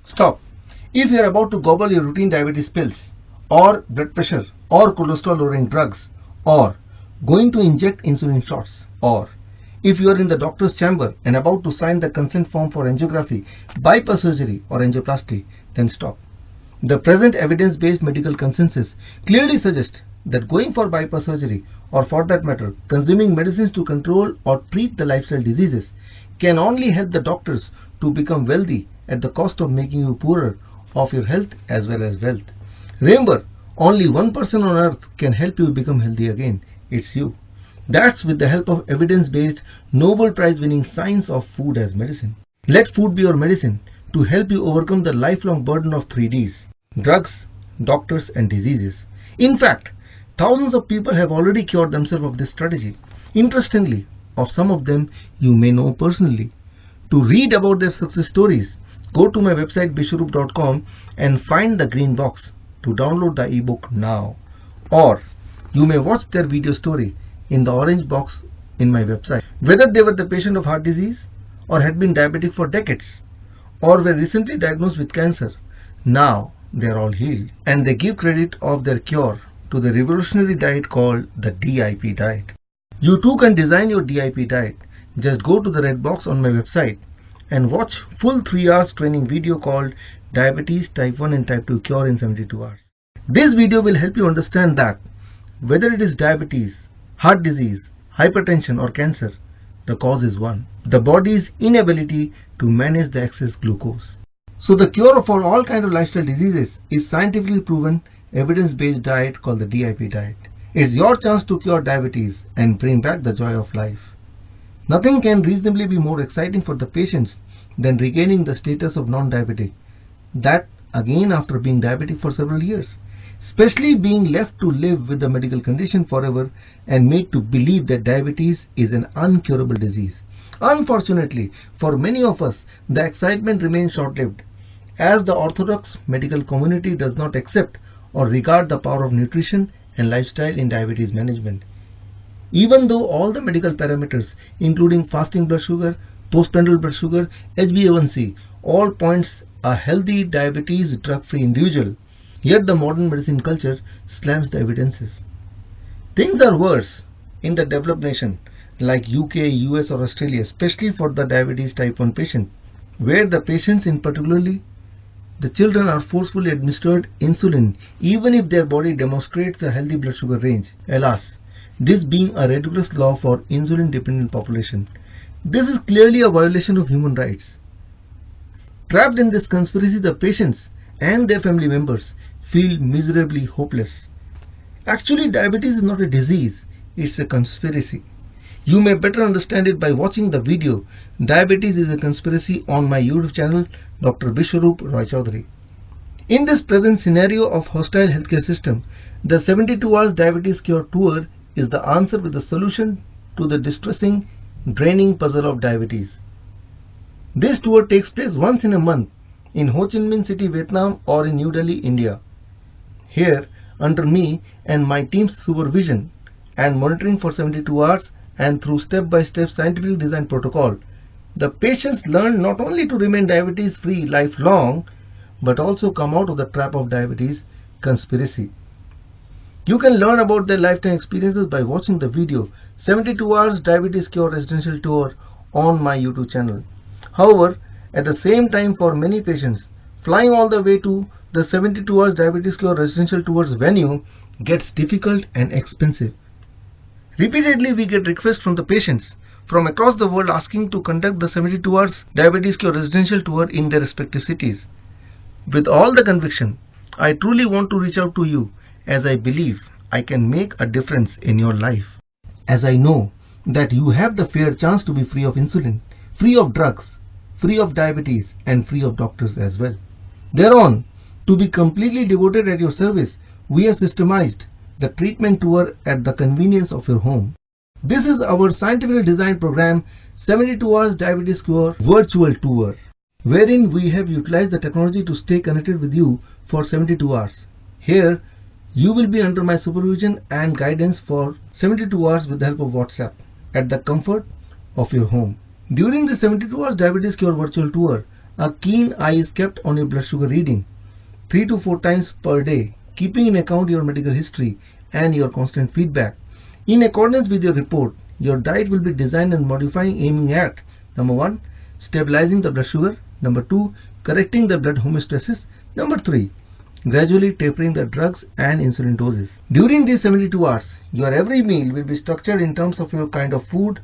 Stop. If you are about to gobble your routine diabetes pills, or blood pressure, or cholesterol lowering drugs, or going to inject insulin shots, or if you are in the doctor's chamber and about to sign the consent form for angiography, bypass surgery or angioplasty, then stop. The present evidence-based medical consensus clearly suggests that going for bypass surgery, or for that matter, consuming medicines to control or treat the lifestyle diseases, can only help the doctors to become wealthy at the cost of making you poorer of your health as well as wealth. Remember, only one person on earth can help you become healthy again. It's you. That's with the help of evidence-based, Nobel Prize-winning science of food as medicine. Let food be your medicine to help you overcome the lifelong burden of 3Ds: drugs, doctors and diseases. In fact, thousands of people have already cured themselves of this strategy. Interestingly, of some of them you may know personally. To read about their success stories, go to my website bishwaroop.com and find the green box to download the ebook now. Or you may watch their video story in the orange box in my website. Whether they were the patient of heart disease, or had been diabetic for decades, or were recently diagnosed with cancer, now they are all healed, and they give credit of their cure to the revolutionary diet called the DIP diet. You too can design your DIP diet. Just go to the red box on my website and watch full 3 hours training video called Diabetes Type 1 and Type 2 Cure in 72 hours. This video will help you understand that whether it is diabetes, heart disease, hypertension or cancer, the cause is one: the body's inability to manage the excess glucose. So the cure for all kinds of lifestyle diseases is scientifically proven evidence-based diet called the DIP diet. It's your chance to cure diabetes and bring back the joy of life. Nothing can reasonably be more exciting for the patients than regaining the status of non-diabetic, that again after being diabetic for several years, especially being left to live with the medical condition forever and made to believe that diabetes is an uncurable disease. Unfortunately, for many of us, the excitement remains short-lived, as the orthodox medical community does not accept or regard the power of nutrition and lifestyle in diabetes management. Even though all the medical parameters, including fasting blood sugar, postprandial blood sugar, HbA1c, all points a healthy diabetes drug-free individual, yet the modern medicine culture slams the evidences. Things are worse in the developed nation like UK, US or Australia, especially for the diabetes type 1 patient, where the patients, in particularly the children, are forcefully administered insulin even if their body demonstrates a healthy blood sugar range. Alas, this being a ridiculous law for insulin dependent population, this is clearly a violation of human rights. Trapped in this conspiracy, the patients and their family members feel miserably hopeless. Actually, diabetes is not a disease, it's a conspiracy. You may better understand it by watching the video Diabetes is a Conspiracy on my YouTube channel, Dr. Bishwaroop Roy Choudhury. In this present scenario of hostile healthcare system, the 72 Hours Diabetes Cure Tour is the answer with the solution to the distressing, draining puzzle of diabetes. This tour takes place once in a month in Ho Chi Minh City, Vietnam or in New Delhi, India. Here, under me and my team's supervision and monitoring for 72 hours and through step-by-step scientifically designed protocol, the patients learn not only to remain diabetes-free lifelong, but also come out of the trap of diabetes conspiracy. You can learn about their lifetime experiences by watching the video 72 Hours Diabetes Cure Residential Tour on my YouTube channel. However, at the same time, for many patients, flying all the way to the 72 Hours Diabetes Cure Residential Tour's venue gets difficult and expensive. Repeatedly, we get requests from the patients from across the world asking to conduct the 72 Hours Diabetes Cure Residential Tour in their respective cities. With all the conviction, I truly want to reach out to you, as I believe I can make a difference in your life. As I know that you have the fair chance to be free of insulin, free of drugs, free of diabetes and free of doctors as well. Thereon, to be completely devoted at your service, we have systemized the treatment tour at the convenience of your home. This is our scientifically designed program 72 Hours Diabetes Cure Virtual Tour, wherein we have utilized the technology to stay connected with you for 72 hours. Here, you will be under my supervision and guidance for 72 hours with the help of WhatsApp at the comfort of your home. During the 72 Hours Diabetes Cure Virtual Tour, A keen eye is kept on your blood sugar reading 3 to 4 times per day, keeping in account your medical history and your constant feedback. In accordance with your report, your diet will be designed and modified aiming at number 1, stabilizing the blood sugar, number 2, correcting the blood homeostasis, number 3, gradually tapering the drugs and insulin doses. During these 72 hours, your every meal will be structured in terms of your kind of food,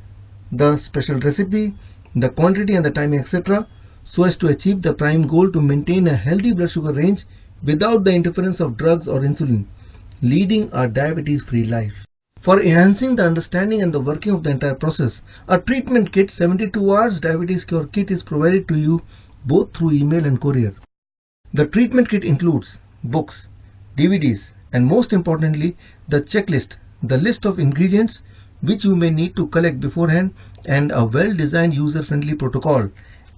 the special recipe, the quantity and the timing, etc., so as to achieve the prime goal to maintain a healthy blood sugar range without the interference of drugs or insulin, leading a diabetes-free life. For enhancing the understanding and the working of the entire process, a treatment kit 72 hours diabetes cure kit is provided to you both through email and courier. The treatment kit includes books, DVDs, and most importantly the checklist, the list of ingredients which you may need to collect beforehand, and a well-designed user-friendly protocol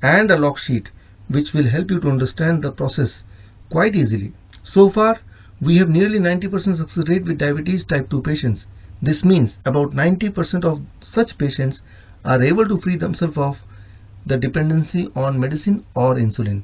and a log sheet which will help you to understand the process quite easily. So far, we have nearly 90% success rate with diabetes type 2 patients. This means about 90% of such patients are able to free themselves of the dependency on medicine or insulin.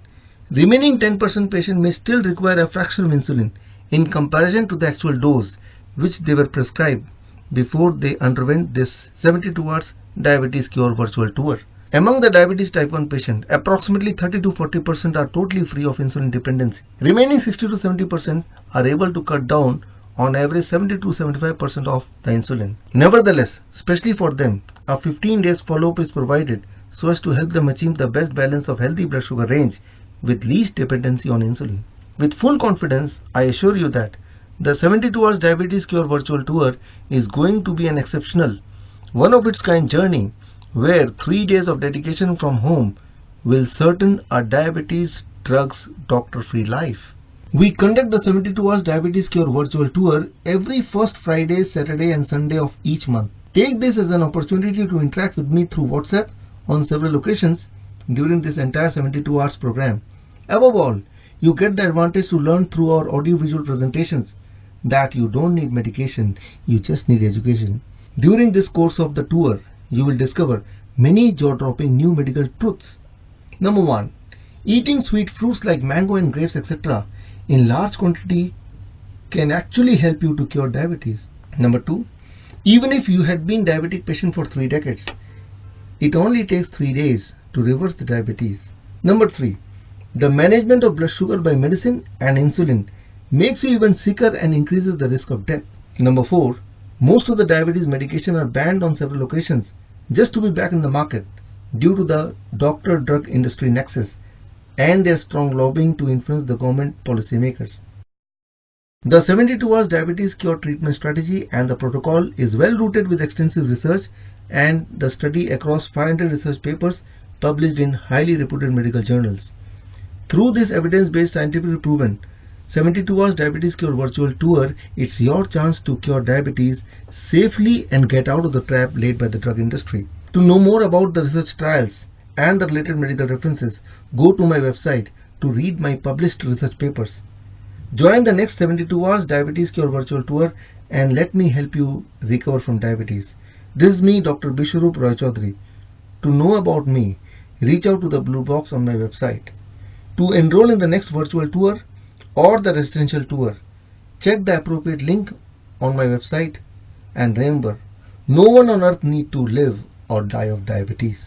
Remaining 10% patients may still require a fraction of insulin in comparison to the actual dose which they were prescribed before they underwent this 72 hours diabetes cure virtual tour. Among the diabetes type 1 patient, approximately 30 to 40% are totally free of insulin dependency. Remaining 60 to 70% are able to cut down on average 70 to 75% of the insulin. Nevertheless, especially for them, a 15 days follow-up is provided so as to help them achieve the best balance of healthy blood sugar range with least dependency on insulin. With full confidence, I assure you that the 72 hours diabetes cure virtual tour is going to be an exceptional, one of its kind journey where 3 days of dedication from home will certain a diabetes drugs doctor free life. We conduct the 72 hours diabetes cure virtual tour every first Friday, Saturday and Sunday of each month. Take this as an opportunity to interact with me through WhatsApp on several occasions during this entire 72 hours program. Above all, you get the advantage to learn through our audio-visual presentations that you don't need medication, you just need education. During this course of the tour, you will discover many jaw-dropping new medical truths. Number 1. Eating sweet fruits like mango and grapes, etc. in large quantity can actually help you to cure diabetes. Number 2. Even if you had been diabetic patient for 3 decades, it only takes 3 days to reverse the diabetes. Number 3. The management of blood sugar by medicine and insulin makes you even sicker and increases the risk of death. Number 4. Most of the diabetes medication are banned on several occasions just to be back in the market due to the doctor-drug industry nexus and their strong lobbying to influence the government policymakers. The 72 hours diabetes cure treatment strategy and the protocol is well rooted with extensive research and the study across 500 research papers published in highly reputed medical journals. Through this evidence-based scientifically proven 72 hours diabetes cure virtual tour, it's your chance to cure diabetes safely and get out of the trap laid by the drug industry. To know more about the research trials and the related medical references, go to my website to read my published research papers. Join the next 72 hours diabetes cure virtual tour and let me help you recover from diabetes. This is me, Dr. Bishwaroop Roy Chaudhary. To know about me, reach out to the blue box on my website. To enroll in the next virtual tour or the residential tour, check the appropriate link on my website, and remember, no one on earth need to live or die of diabetes.